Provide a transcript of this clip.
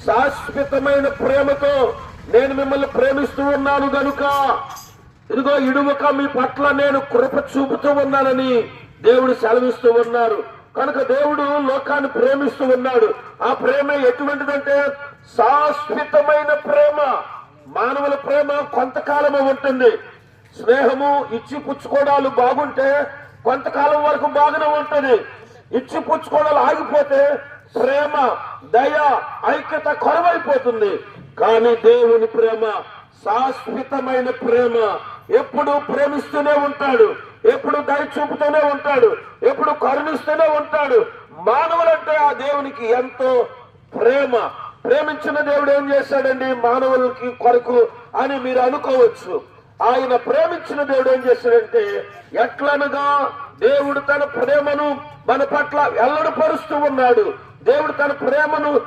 శాశ్వతమైన ప్రేమతో నేను మిమ్మల్ని ప్రేమిస్తూ ఉన్నాను గనుక ఇదిగో ఇడువక మీ పట్ల నేను కృప చూపుతూ ఉన్నానని దేవుడు సెలవిస్తూ ఉన్నారు. కనుక దేవుడు లోకాన్ని ప్రేమిస్తూ ఉన్నాడు. ఆ ప్రేమ ఎటువంటిదంటే శాశ్వతమైన ప్రేమ. మానవుల ప్రేమ కొంతకాలమే ఉంటుంది. స్నేహము ఇచ్చి పుచ్చుకోవడాలు బాగుంటే కొంతకాలం వరకు బాగానే ఉంటుంది. ఇచ్చి పుచ్చుకోవడాలు ఆగిపోతే ప్రేమ, దయ, ఐక్యత కొరవైపోతుంది. కానీ దేవుని ప్రేమ శాశ్వతమైన ప్రేమ. ఎప్పుడు ప్రేమిస్తూనే ఉంటాడు, ఎప్పుడు దయ చూపుతూనే ఉంటాడు, ఎప్పుడు కరుణిస్తూనే ఉంటాడు. మానవులంటే ఆ దేవునికి ఎంతో ప్రేమ. ప్రేమించిన దేవుడు ఏం చేశాడండి మానవులకి కొరకు అని మీరు అనుకోవచ్చు. ఆయన ప్రేమించిన దేవుడు ఏం చేశాడంటే, ఎట్లనగా దేవుడు తన ప్రేమను మన పట్ల వెల్లడిపరుస్తూ ఉన్నాడు. దేవుడు తన ప్రేమను